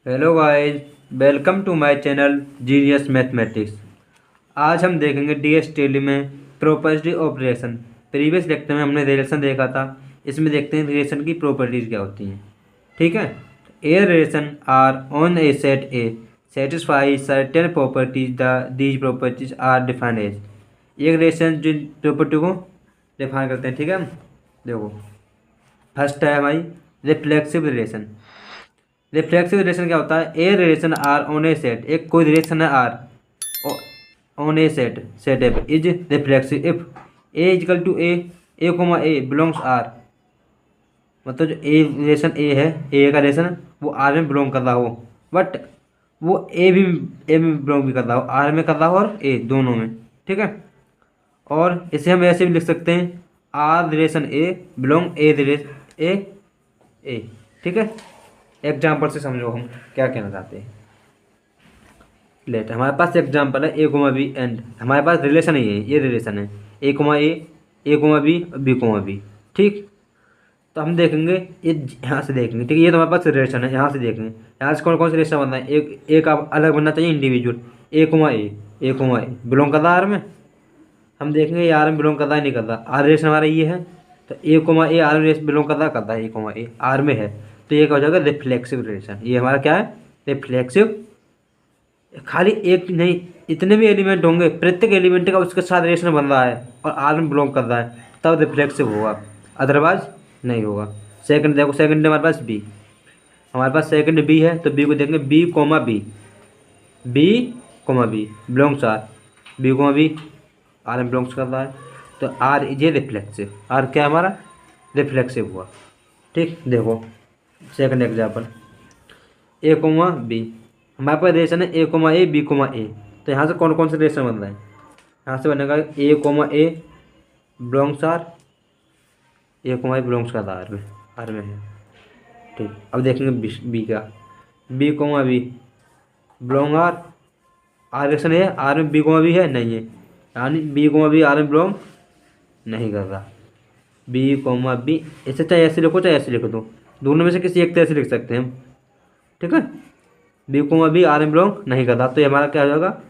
Hello guys, welcome to my channel genius mathematics. आज हम देखेंगे डीएस टेली में property of relation. Previous lecture में हमने रिलेशन देखा था। इसमें देखते हैं रिलेशन की प्रॉपर्टीज क्या होती हैं। ठीक है। A relation R on a set A satisfy certain properties the these properties are defined as. एक रिलेशन जिन प्रॉपर्टी को डिफाइन करते हैं। ठीक है। देखो, फर्स्ट है हमारी रिफ्लेक्सिव रिलेशन। रिफ्लेक्सिव रिलेशन क्या होता है? A relation R on a set, एक कोई रिलेशन है R on a set set F is reflexive if a is equal to a comma a belongs R. मतलब जो ए रिलेशन ए है, ए का रिलेशन वो आर में बिलोंग कर रहा हो, बट वो ए में बिलोंग भी कर रहा हो, आर में कर रहा हो और ए दोनों में। ठीक है। और इसे हम ऐसे भी लिख सकते हैं, R relation a belong a relation a. ठीक है। एग्जाम्पल से समझो हम क्या कहना चाहते हैं। लेट हमारे पास एग्जाम्पल है ए कोमा बी एंड हमारे पास रिलेशन ही है, ये रिलेशन है ए कोमा ए कोमा बी कोमा बी। ठीक। तो हम देखेंगे ये यहाँ से देखेंगे। ठीक है। ये तो हमारे पास रिलेशन है, यहाँ से देखेंगे यहाँ से कौन कौन से रिलेशन बनना है। एक अलग बनना चाहिए इंडिविजुअल। ए कोमा ए बिलोंग कर रहा है आर में। हम देखेंगे ये आर में बिलोंग कर रहा है नहीं कर रहा। आर रिलेशन हमारा ये है, तो ए कोमा ए आर में बिलोंग कर रहा है ए कोमा ए आर में है, तो ये क्या हो जाएगा? Reflexive relation. ये हमारा क्या है? रिफ्लेक्सिव। खाली एक नहीं, इतने भी एलिमेंट होंगे, प्रत्येक एलिमेंट का उसके साथ रिलेशन बन रहा है और आर में बिलोंग कर रहा है, तब रिफ्लेक्सिव होगा, अदरवाइज नहीं होगा। सेकंड देखो, सेकंड हमारे पास बी। हमारे पास सेकंड बी है, तो बी को देखेंगे B comma B belongs R. B comma B R में बिलोंग्स कर रहा है, तो R is a reflexive. R क्या हमारा? रिफ्लेक्सिव हुआ। ठीक। देखो second example A comma B. हमारे पास रिलेशन है ए comma A B comma A. तो यहाँ से कौन कौन से रिलेशन बन रहे हैं? यहाँ से बनेगा a comma a belongs R, a comma a belongs का आर में है। ठीक। अब देखेंगे बी का, b comma b belong R. R relation है, आर में बी कोमा बी है नहीं है, यानी बी कोमा बी आर में बिलोंग नहीं कर रहा। बी कोमा बी, ऐसे चाहे ऐसे लिखो चाहे ऐसे लिखो, दो दोनों में से किसी एक तरह से लिख सकते हैं हम। ठीक है। बी कोमा बी आर में बिलोंग नहीं करता, तो ये हमारा क्या हो जाएगा?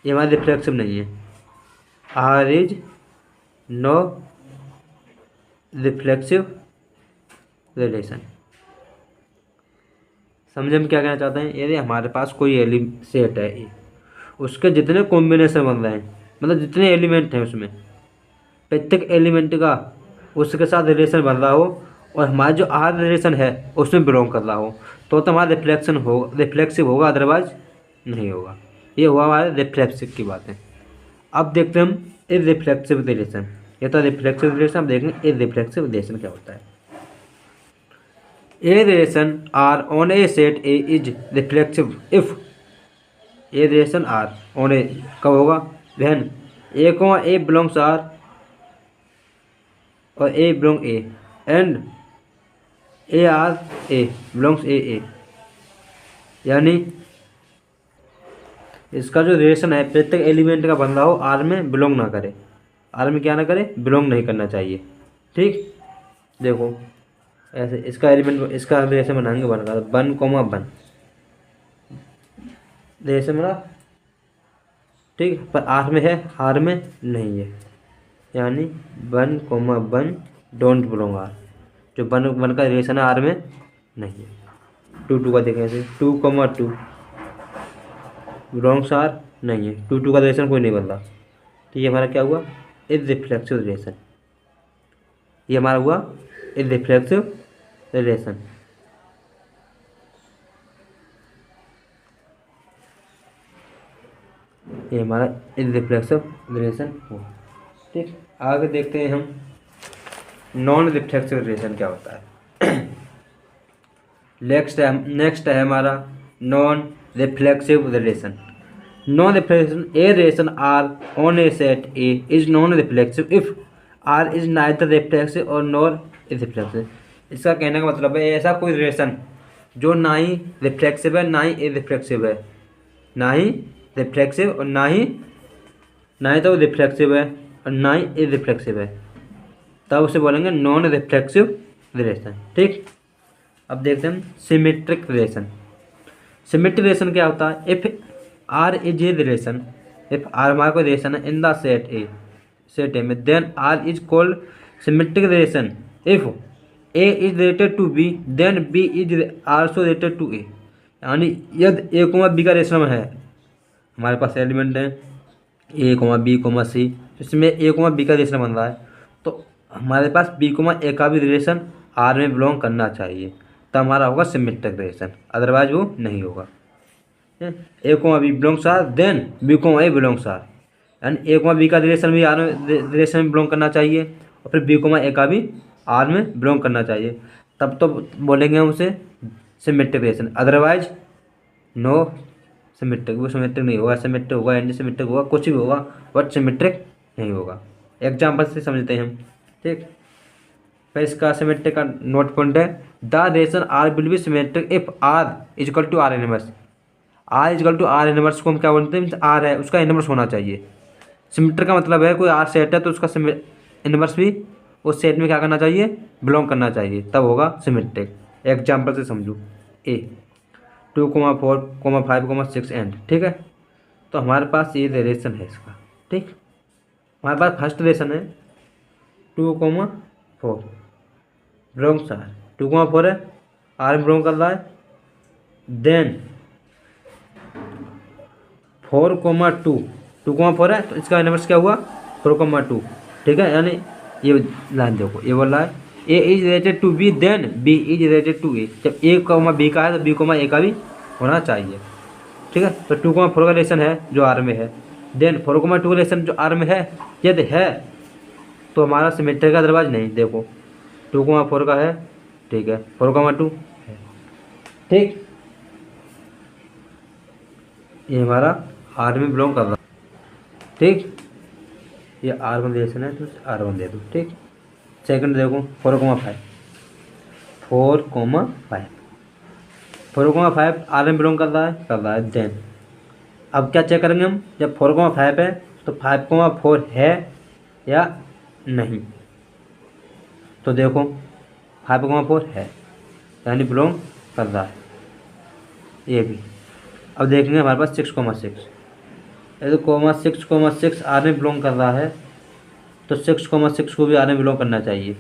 ये हमारा रिफ्लेक्सिव नहीं है। R is no reflexive relation. समझे हम क्या कहना चाहते हैं? यदि हमारे पास कोई सेट है ए, उसके जितने कॉम्बिनेशन बन रहे हैं, मतलब जितने एलिमेंट हैं उसमें, प्रत्येक एलिमेंट का उसके साथ रिलेशन बन रहा हो और हमारा जो आर रिलेशन है उसमें बिलोंग कर रहा हो, तो हमारा रिफ्लेक्सिव होगा, अदरवाइज नहीं होगा। ये हुआ हमारे रिफ्लेक्सिव की बात है। अब देखते हैं हम इररिफ्लेक्सिव रिलेशन। ये तो रिफ्लेक्सिव रिलेशन, हम देखेंगे इररिफ्लेक्सिव रिलेशन क्या होता है। A relation R on a set A is reflexive if a relation R on A कब होगा? वैन ए को ए बिलोंग्स आर और a belong a and a R a belongs a. यानी इसका जो रिलेशन है प्रत्येक एलिमेंट का बन रहा हो, आर में बिलोंग ना करे, आर में क्या ना करे? बिलोंग नहीं करना चाहिए। ठीक। देखो ऐसे इसका एलिमेंट, इसका रिलेशन बनाएंगे वन का, वन कोमा वन रिलेशन बना। ठीक। पर आर में है, आर में नहीं है, यानी one comma one don't belong R. जो वन का रिलेशन है आर में नहीं है। टू का देखें ऐसे, two comma two belongs R नहीं है, टू का रिलेशन कोई नहीं बन रहा, तो ये हमारा क्या हुआ? Irreflexive relation. ये हमारा हुआ इररिफ्लेक्सिव रिलेशन। ये हमारा इररिफ्लेक्सिव रिलेशन हुआ। ठीक। आगे देखते हैं हम नॉन रिफ्लेक्सिव रिलेशन क्या होता है। नेक्स्ट है हमारा non reflexive relation. Non reflection a relation R on a set A is non reflexive if R is neither reflexive और नॉर रिफ्लेक्सिव। इसका कहने का मतलब है ऐसा कोई रिलेशन जो ना ही रिफ्लेक्सिव है ना ही इररिफ्लेक्सिव है, ना ही रिफ्लेक्सिव और ना ही तो रिफ्लेक्सिव है और ना ही इररिफ्लेक्सिव है, तब उसे बोलेंगे नॉन रिफ्लेक्सिव रिलेशन। ठीक। अब देखते हैं सिमेट्रिक रिलेशन। सिमेट्रिक रिलेशन क्या होता है? If R is a relation, if R हमारा कोई रिलेशन है इन द सेट ए में, then R is called symmetric relation. If a is related to b then b is also related to a. यानी यदि a comma b का relation है, हमारे पास एलिमेंट है ए कोमा बी कोमा सी, इसमें a comma b का relation बन रहा है, तो हमारे पास बी कोमा ए का भी रिलेशन आर में बिलोंग करना चाहिए, तब हमारा होगा सिमेट्रिक रिलेशन, अदरवाइज वो नहीं होगा। A comma B belongs R then b comma a belongs R, यानी ए कोमा बी का रिलेशन भी आर में रिलेशन में बिलोंग करना चाहिए और फिर बी कोमा ए का भी आर में बिलोंग करना चाहिए, तब तो बोलेंगे हम उसे symmetric relation, otherwise no symmetric, वो सिमेट्रिक नहीं होगा। सिमेट्रिक होगा, एंटी सिमेट्रिक होगा, कुछ भी होगा, बट सिमेट्रिक नहीं होगा। एग्जाम्पल से समझते हैं हम, ठीक। फिर इसका सिमेट्रिक का नोट पॉइंट है, the relation R will be symmetric if R is equal to R inverse. R is equal to R inverse को हम क्या बोलते हैं? आर है उसका इनवर्स होना चाहिए। सिमेट्रिक का मतलब है कोई आर सेट है तो उसका इनवर्स भी उस सेट में क्या करना चाहिए? बिलोंग करना चाहिए, तब होगा सिमेट्रिक। एग्जाम्पल से समझो, ए 2, 4, 5, 6 एंड, ठीक है। तो हमारे पास ये रिलेशन है इसका, ठीक। हमारे पास फर्स्ट रिलेशन है 2, 4 बिलोंग्स आर, 2, 4 है, आर में बिलोंग कर रहा है। देन 4, 2, 2, 4 है तो इसका इनवर्स क्या हुआ? 4, 2, ठीक है। यानी ये लाइन देखो, ये बोल रहा है a is related to b then b is related to a. जब ए कोमा बी का है तो बी कोमा ए का भी होना चाहिए, ठीक है। तो 2, 4 का रिलेशन है जो आर में है, देन 4, 2 का रिलेशन जो आर में है, यदि है तो हमारा सिमेट्रिक का दरवाज नहीं। देखो 2, 4 का है, ठीक है, 4, 2 है, ठीक। ये हमारा आर में बिलोंग कर रहा है, ठीक। ये R1 रिलेशन है तो R1 दे दो, ठीक। सेकंड देखो 4, 5 4, 5 4, 5 आर में बिलोंग कर रहा है, देन अब क्या चेक करेंगे हम? जब 4, 5 है तो 5, 4 है या नहीं? तो देखो 5, 4 है, यानी बिलोंग कर रहा है ये भी। अब देखेंगे हमारे पास 6, 6 तो 6, आर में बिलोंग कर रहा है, तो 6, 6 को भी आर में बिलोंग करना चाहिए।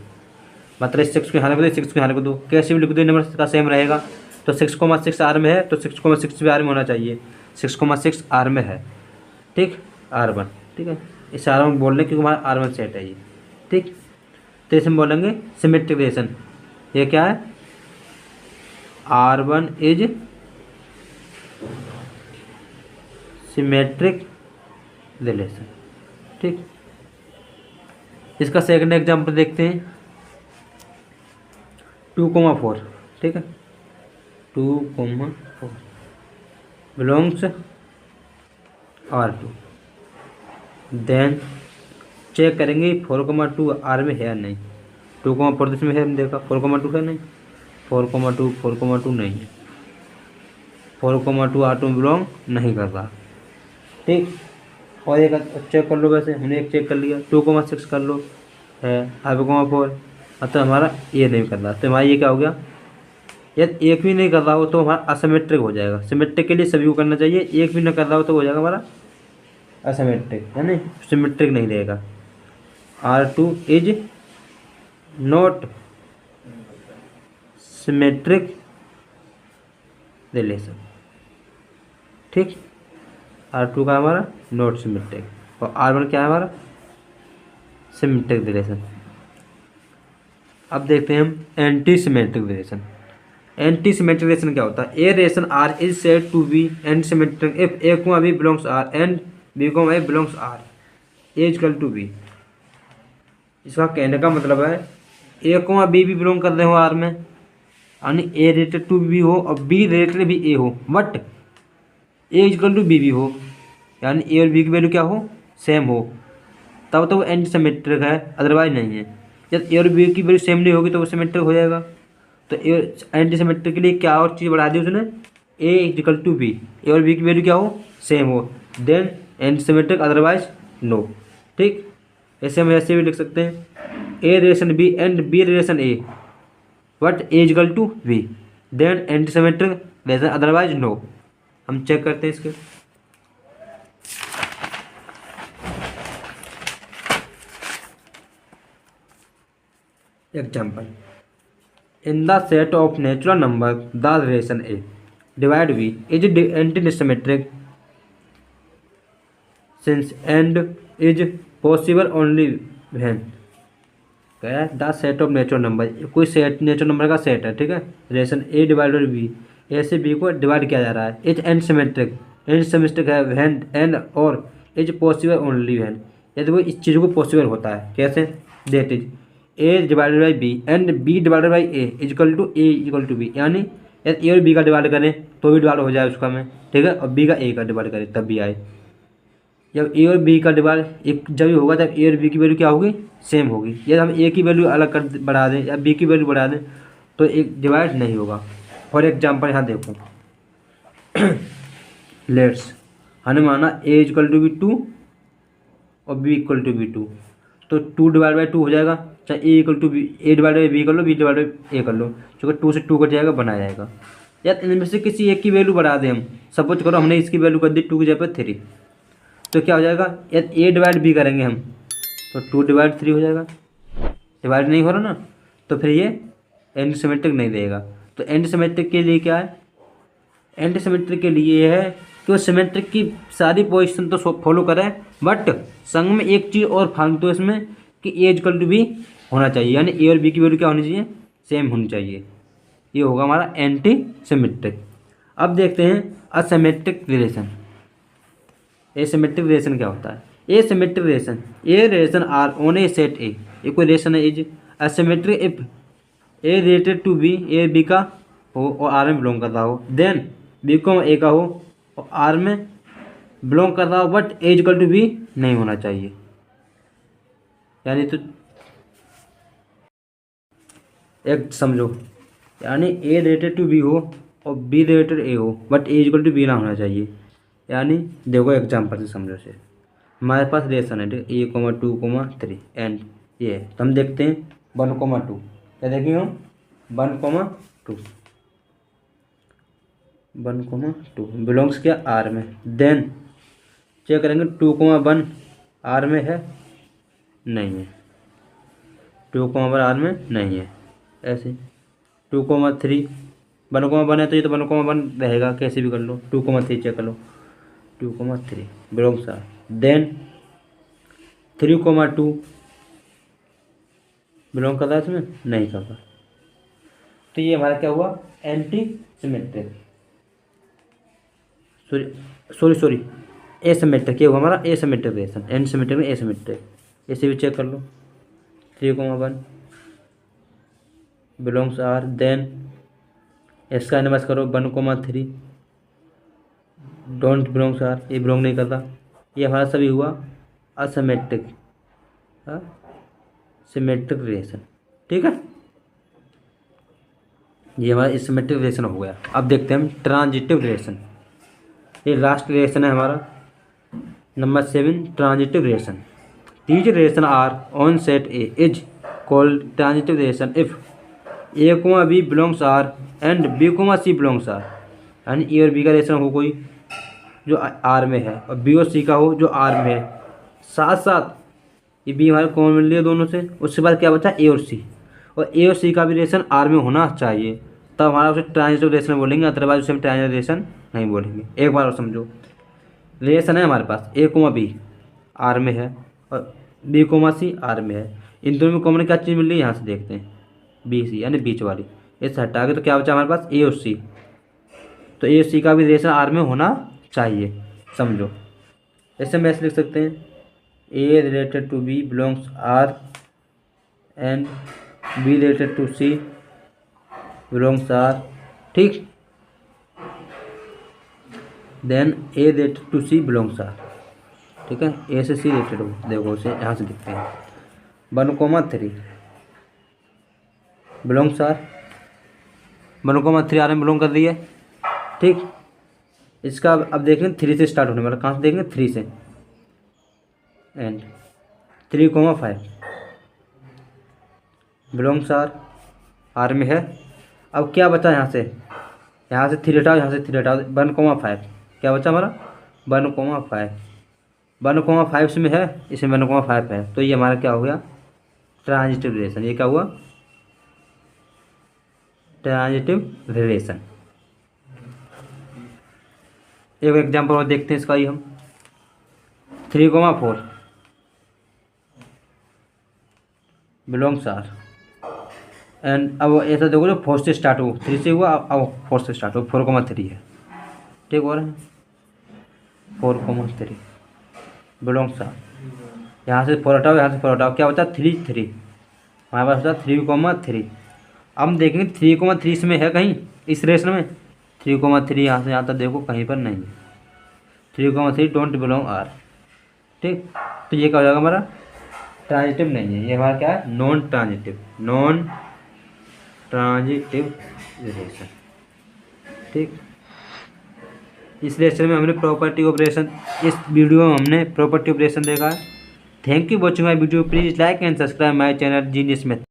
मतलब 6 के हाल को दो, 6 के हाल को दो, कैसे भी लिख दो, नंबर का सेम रहेगा। तो 6, 6 आर में है तो 6, 6 भी आर में होना चाहिए। 6, 6 आर में है, ठीक, R1, ठीक है। इस R1 बोल रहे हैं क्योंकि हमारा R1 सेट है ये, ठीक। तो इसे हम बोलेंगे सिमेट्रिक रिलेशन। ये क्या है? R1 इज सिमेट्रिक रिलेशन, ठीक। इसका सेकंड एग्जांपल देखते हैं 2, 4, ठीक है। 2, 4 बिलोंग्स R2, देन चेक करेंगे 4, 2 आर में है या नहीं। 2, 4 इसमें है, देखा 4, 2 है नहीं, 4, 2 4, 2 नहीं है, 4, 2 R2 में बिलोंग नहीं कर रहा, ठीक। और एक चेक कर लो, वैसे हमने एक चेक कर लिया, 2, 6 कर लो है, 5, 4 मतलब हमारा ये नहीं कर रहा, तो हमारा ये क्या हो गया? यदि एक भी नहीं कर रहा हो तो हमारा असिमेट्रिक हो जाएगा। सिमेट्रिक के लिए सभी को करना चाहिए, एक भी नहीं कर रहा हो तो हो जाएगा हमारा असिमेट्रिक, है नहीं, सिमेट्रिक नहीं रहेगा। R2 is not symmetric relation, ठीक। R2 का हमारा नॉट सिमेट्रिक, और R1 क्या है हमारा? Symmetric relation. अब देखते हैं हम antisymmetric relation. Antisymmetric relation क्या होता है? A relation R is said to be antisymmetric if a comma B belongs R and b comma a belongs R a equal to b. इसका कहने का मतलब है ए comma b भी belong कर रहे हो आर में, यानी ए रिलेटेड टू बी हो और बी रिलेटेड भी ए हो, but A equal to B भी हो, यानी ए और बी की वैल्यू क्या हो? सेम हो, तब तो वो एंटी सिमेट्रिक है, अदरवाइज नहीं है। जब ए और बी की वैल्यू सेम नहीं होगी तो वो सिमेट्रिक हो जाएगा। तो एंटी सिमेट्रिक के लिए क्या और चीज़ बढ़ा दी उसने? A equal to B, a और बी की वैल्यू क्या हो? सेम हो, then antisymmetric, otherwise no, ठीक। ऐसे हम ऐसे भी लिख सकते हैं a relation b and b relation a, but A equal to b. Then antisymmetric relation otherwise no. हम चेक करते हैं इसके। Example, in the set of natural number the relation a divide b is antisymmetric since and is possible only when. क्या है? The set of natural number, कोई set natural number का set है, ठीक है, relation A divided B, A से B को divide किया जा रहा है, इज एंड सिमेट्रिक है व्हेन एंड और इज पॉसिबल ओनली व्हेन, यदि वो इस चीज़ को पॉसिबल होता है। कैसे? That is A divided by B and B divided by A is equal to A is equal to B, यानी यदि ए और बी का डिवाइड करें तो भी डिवाइड हो जाए उसका में, ठीक है, और बी का ए का डिवाइड करें तब भी आए। जब ए और बी का डिवाइड एक जब भी होगा तब ए और बी की वैल्यू क्या होगी? सेम होगी। यदि हम ए की वैल्यू अलग कर बढ़ा दें या बी की वैल्यू बढ़ा दें तो एक डिवाइड नहीं होगा। फॉर एग्जाम्पल यहाँ देखो, लेट्स हमने माना ए इजकल टू बी 2 और बी इक्वल टू बी 2, तो 2 डिवाइड बाई 2 हो जाएगा, चाहे a equal to B, a divide by b कर लो, बी डिवाइड बाई ए कर लो, क्योंकि 2 से 2 कट जाएगा, बनाया जाएगा। या इनमें से किसी एक की वैल्यू बढ़ा दें हम, सपोज करो हमने इसकी वैल्यू कर दी 2 की जगह पर 3, तो क्या हो जाएगा? यदि ए डिवाइड बी करेंगे हम तो 2 डिवाइड 3 हो जाएगा, डिवाइड नहीं हो रहा ना, तो फिर ये एंटीसिमेट्रिक नहीं देगा। तो एंटीसिमेट्रिक के लिए क्या है? एंटीसिमेट्रिक के लिए ये है कि वो सिमेट्रिक की सारी पोजीशन तो फॉलो करें, बट संग में एक चीज़ और फालतू है इसमें कि ए इक्वल टू बी होना चाहिए, यानी ए और बी की वैल्यू क्या होनी चाहिए? सेम होनी चाहिए। ये होगा हमारा एंटी सिमेट्रिक। अब देखते हैं असिमेट्रिक रिलेशन। एसिमेट्रिक रिलेशन क्या होता है? Asymmetric relation, a relation R on a set A, ये कोई रिलेशन है is asymmetric if A related to B, A B का हो और आर में बिलोंग कर रहा हो, देन बी को ए का हो और आर में बिलोंग कर रहा हो, but A equal to B नहीं होना चाहिए। यानी तो एक समझो, यानी ए रिलेटेड टू बी हो और बी रिलेटेड ए हो, but A equal to B ना होना चाहिए। यानी देखो एग्जाम्पल से समझो से, हमारे पास रिलेशन है, ठीक है, ए 2 3 एंड ये है, तो हम देखते हैं 1 2, क्या देखेंगे हम? 1 2 बिलोंग्स क्या? आर में। देन चेक करेंगे 2 1 आर में है? नहीं है। 2 1 आर में नहीं है। ऐसे 2 3 1 1 है तो ये तो 1 1 रहेगा, कैसे भी कर लो। 2 3 चेक कर लो, 2 3 बिलोंग्स आर। देन 3 2 बिलोंग कर रहा है इसमें? नहीं कर रहा। तो ये हमारा क्या हुआ? Anti symmetric, sorry asymmetric. ये हुआ हमारा एसिमेट्रिक रिलेशन, एंटी सिमेट्रिक में एसिमेट्रिक। इसे भी चेक कर लो, 3 1 बिलोंग्स आर। देन इसका इनवर्स करो, 1 3 डोंट बिलोंग्स आर, ये बिलोंग नहीं करता। ये हमारा सभी हुआ असिमेट्रिक, सिमेट्रिक रिलेशन, ठीक है। ये हमारा सिमेट्रिक रिलेशन हो गया। अब देखते हैं हम ट्रांजिटिव रिलेशन। ये लास्ट रिलेशन है हमारा number 7, transitive relation. These relation R on set A is called transitive relation if A B belongs R and B C belongs R, यानी ए और बी का रिलेशन हो कोई जो आर में है और बी और सी का हो जो आर में है, साथ साथ ये बी हमारे कॉमन मिल लिया दोनों से। उसके बाद क्या बचा? ए और सी, और ए और सी का भी रिलेशन आर में होना चाहिए, तब हमारा उसे ट्रांजिटिव रिलेशन बोलेंगे, अदरवाइज उसे हम ट्रांजिटिव रिलेशन नहीं बोलेंगे। एक बार और समझो, रिलेशन है हमारे पास ए बी आर में है और बी सी आर में है, इन दोनों में कॉमन क्या चीज़ मिल रही है? यहाँ से देखते हैं बी सी, यानी बीच वाली। इससे हटा के तो क्या बचा हमारे पास? ए और सी। तो ए और सी का भी रिलेशन आर में होना चाहिए, समझो। ऐसे हम ऐसे लिख सकते हैं, a related to b belongs R and b related to c belongs R, ठीक। Then a related to c belongs R, ठीक है, ए से सी रिलेटेड हो। देखो उसे यहाँ से दिखते हैं, 1 3 बिलोंग्स आर, 1 3 आर में बिलोंग कर रही है, ठीक। इसका अब देखें 3 से स्टार्ट होने वाला, कहाँ से देखेंगे? 3 से। एंड 3 5 बिलोंग्स आर में है अब क्या बचा यहाँ से 3 हटाओ, यहाँ से 3 हटाओ, 1,5 क्या बचा हमारा 1,5। 1,5 इसमें है, इसमें 1,5 है, तो ये हमारा क्या हो गया ट्रांजिटिव रिलेशन। ये क्या हुआ ट्रांजिटिव रिलेशन। एक एग्जाम्पल और देखते हैं इसका ही हम 3,4 बिलोंग्स आर एंड अब ऐसा देखो जो 4 से स्टार्ट हो, 3 से हुआ, अब 4 से स्टार्ट हो, 4,3 है, ठीक हो रहा है 4,3 बिलोंग्स आर। यहाँ से 4 हटाओ, यहाँ से 4 हटाओ, क्या बचा 3 हमारे पास बचा 3,3। अब हम देखेंगे 3,3 इसमें है कहीं इस रेशन में 3,3 यहाँ से यहाँ तक देखो कहीं पर नहीं है। 3,3 डोंट बिलोंग आर, ठीक। तो ये क्या हो जाएगा हमारा ट्रांजिटिव नहीं है, ये हमारा क्या है नॉन ट्रांजिटिव रिलेशन, ठीक। इस लेक्चर में हमने प्रॉपर्टी ऑपरेशन, इस वीडियो में हमने प्रॉपर्टी ऑपरेशन देखा है। Thank you watching my video, please like and subscribe my channel genius math.